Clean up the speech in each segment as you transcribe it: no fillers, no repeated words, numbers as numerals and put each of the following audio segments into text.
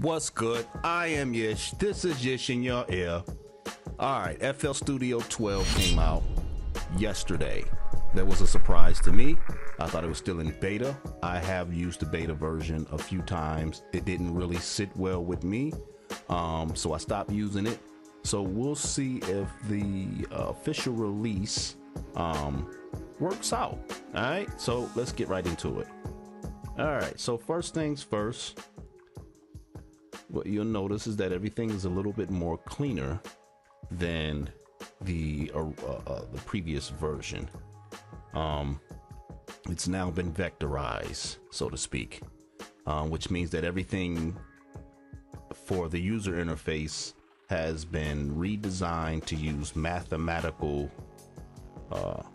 What's good? I am Yish. This is Yish in your ear. All right, FL Studio 12 came out yesterday. That was a surprise to me. I thought it was still in beta. I have used the beta version a few times. It didn't really sit well with me, so I stopped using it. So we'll see if the official release works out. All right, so let's get right into it. All right, so first things first. What you'll notice is that everything is a little bit more cleaner than the previous version. It's now been vectorized, so to speak, which means that everything for the user interface has been redesigned to use mathematical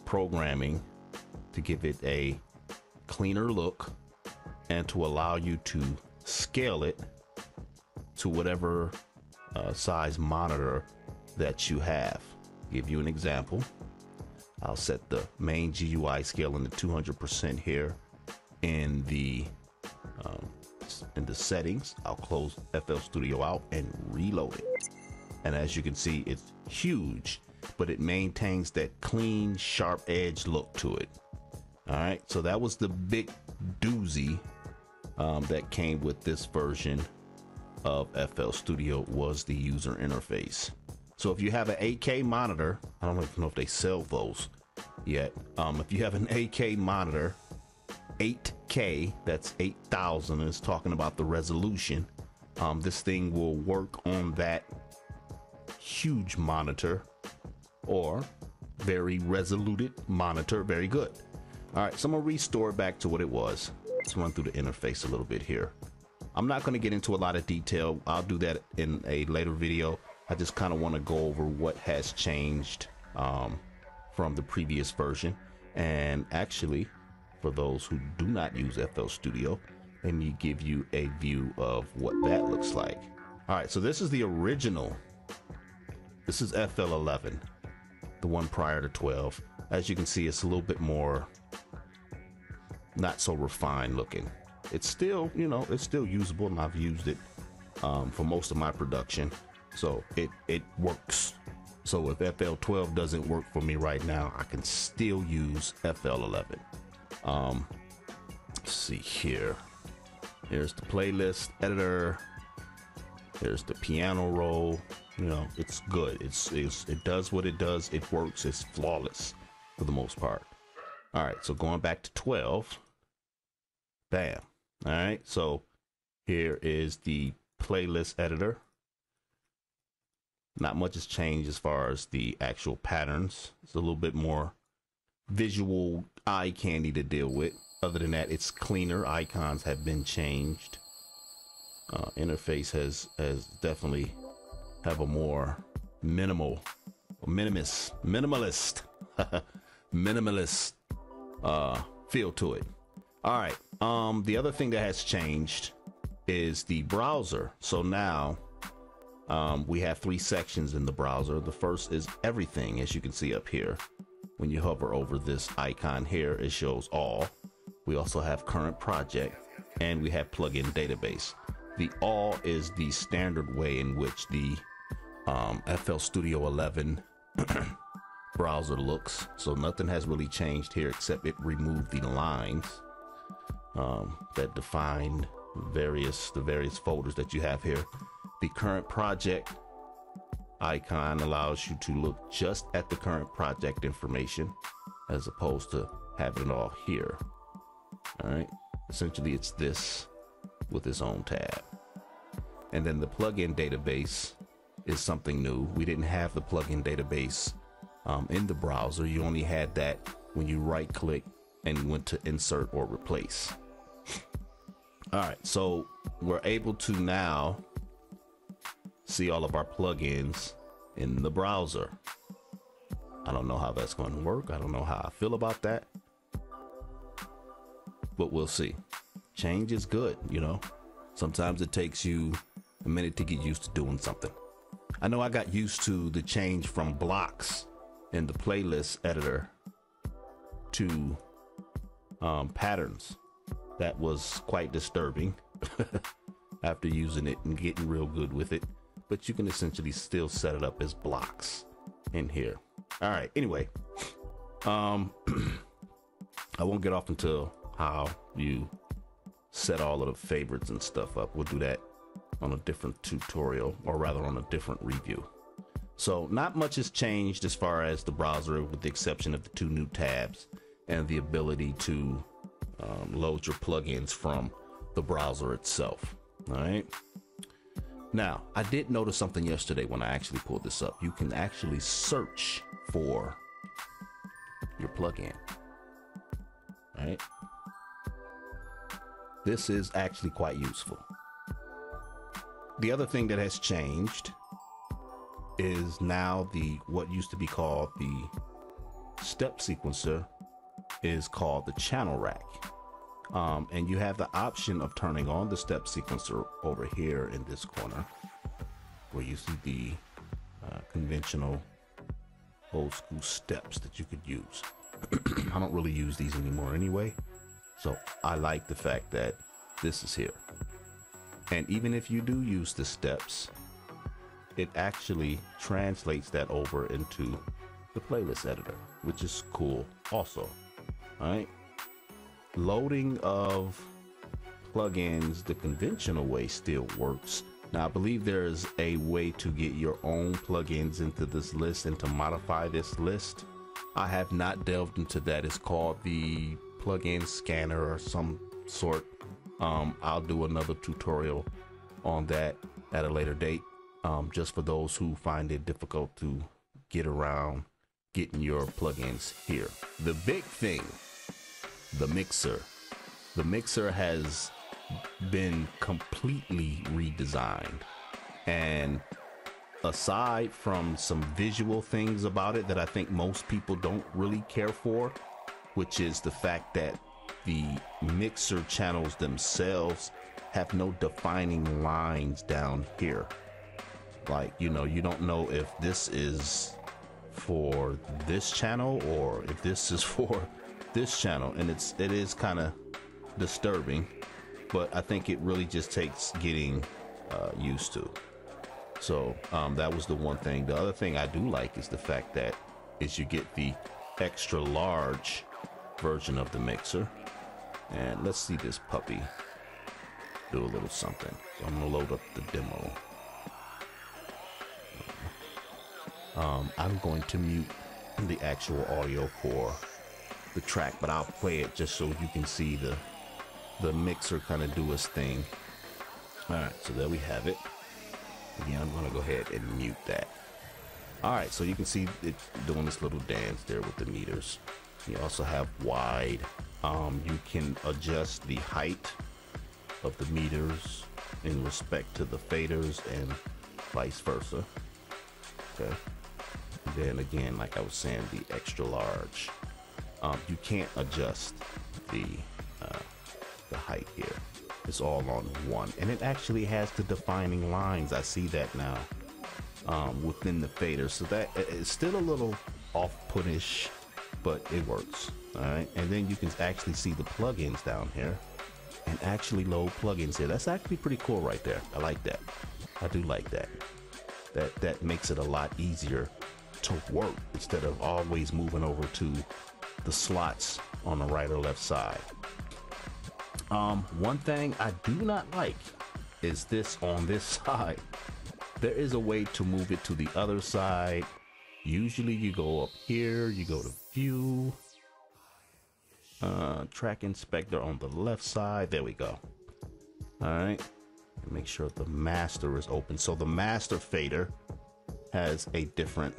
programming to give it a cleaner look and to allow you to scale it to whatever size monitor that you have. Give you an example. I'll set the main GUI scaling to 200% here in the settings. I'll close FL Studio out and reload it. And as you can see, it's huge, but it maintains that clean, sharp edge look to it. All right, so that was the big doozy that came with this version of FL Studio, was the user interface. So if you have an 8K monitor, I don't even know if they sell those yet. If you have an 8K monitor, 8K, that's 8,000, is talking about the resolution. This thing will work on that huge monitor or very resoluted monitor. Very good. All right, so I'm gonna restore it back to what it was. Let's run through the interface a little bit here. I'm not going to get into a lot of detail. I'll do that in a later video. I just kind of want to go over what has changed from the previous version. And actually, for those who do not use FL Studio, let me give you a view of what that looks like. All right, so this is the original. This is FL 11, the one prior to 12. As you can see, it's a little bit more not so refined looking. It's still, you know, it's still usable, and I've used it for most of my production, so it works. So if FL 12 doesn't work for me right now, I can still use FL 11. Let's see here. Here's the playlist editor. There's the piano roll. You know, it's good. It does what it does. It works. It's flawless for the most part. All right, so going back to 12. Bam. All right, so here is the playlist editor. Not much has changed as far as the actual patterns. It's a little bit more visual eye candy to deal with. Other than that, it's cleaner. Icons have been changed. Interface has definitely have a more minimalist feel to it. All right. The other thing that has changed is the browser. So now we have 3 sections in the browser. The first is everything, as you can see up here. When you hover over this icon here, it shows all. We also have current project, and we have plugin database. The all is the standard way in which the FL Studio 11 browser looks. So nothing has really changed here, except it removed the lines that define the various folders that you have here. The current project icon allows you to look just at the current project information as opposed to having it all here. All right, essentially it's this with its own tab. And then the plugin database is something new. We didn't have the plugin database in the browser. You only had that when you right click and went to insert or replace. All right, so we're able to now see all of our plugins in the browser. I don't know how that's going to work. I don't know how I feel about that, but we'll see. Change is good, you know. Sometimes it takes you a minute to get used to doing something. I know I got used to the change from blocks in the playlist editor to patterns. That was quite disturbing. after using it and getting real good with it, but you can essentially still set it up as blocks in here. All right, anyway, I won't get off until how you set all of the favorites and stuff up. We'll do that on a different tutorial, or rather on a different review. So not much has changed as far as the browser, with the exception of the 2 new tabs and the ability to load your plugins from the browser itself. All right. Now, I did notice something yesterday when I actually pulled this up. You can actually search for your plugin. All right. This is actually quite useful. The other thing that has changed is now what used to be called the step sequencer is called the channel rack. And you have the option of turning on the step sequencer over here in this corner, where you see the conventional old school steps that you could use. I don't really use these anymore anyway, so I like the fact that this is here. And even if you do use the steps, it actually translates that over into the playlist editor, which is cool also. All right. Loading of plugins the conventional way still works. Now, I believe there's a way to get your own plugins into this list and to modify this list. I have not delved into that. It's called the plugin scanner or some sort. I'll do another tutorial on that at a later date, just for those who find it difficult to get around getting your plugins here. The big thing, the mixer. The mixer has been completely redesigned, and aside from some visual things about it that I think most people don't really care for, which is the fact that the mixer channels themselves have no defining lines down here. Like, you know, you don't know if this is for this channel or if this is for this channel, and it is kind of disturbing, but I think it really just takes getting used to. So that was the one thing. The other thing I do like is the fact that you get the extra large version of the mixer. And let's see this puppy do a little something. So I'm gonna load up the demo. I'm going to mute the actual audio for the track, but I'll play it just so you can see the mixer kind of do its thing. All right, so there we have it. Again, I'm gonna go ahead and mute that. All right, so you can see it doing this little dance there with the meters. You also have wide. You can adjust the height of the meters in respect to the faders and vice versa. Okay. And then again, like I was saying, the extra large. You can't adjust the height here. It's all on one, and it actually has the defining lines. I see that now within the fader, so that it's still a little off-put-ish, but it works. All right, and then you can actually see the plugins down here and actually load plugins here. That's actually pretty cool right there. I like that. I do like that. That makes it a lot easier to work instead of always moving over to the slots on the right or left side. One thing I do not like is this on this side. There is a way to move it to the other side. Usually you go up here, you go to view, track inspector on the left side. There we go. All right, make sure the master is open. So the master fader has a different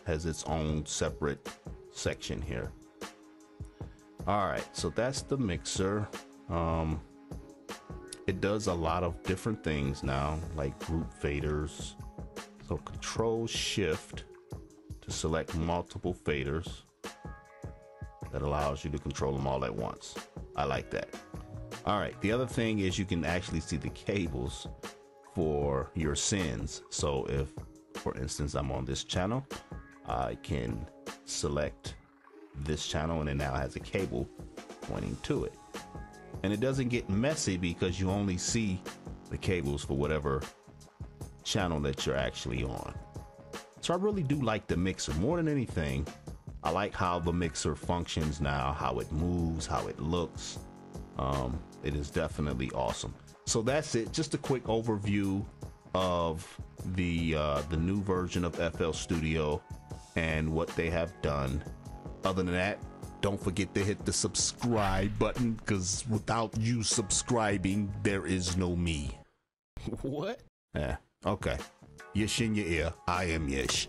has its own separate section here. All right, so that's the mixer. It does a lot of different things now, like group faders. So Control Shift to select multiple faders. That allows you to control them all at once. I like that. All right, the other thing is you can actually see the cables for your sends. So if, for instance, I'm on this channel, I can select this channel and it now has a cable pointing to it. and it doesn't get messy because you only see the cables for whatever channel that you're actually on. So I really do like the mixer more than anything. I like how the mixer functions now, how it moves, how it looks. It is definitely awesome. So that's it. Just a quick overview of the new version of FL Studio and what they have done. Other than that, don't forget to hit the subscribe button, because without you subscribing, there is no me. What? Yeah, okay. Yish in your ear. I am Yish.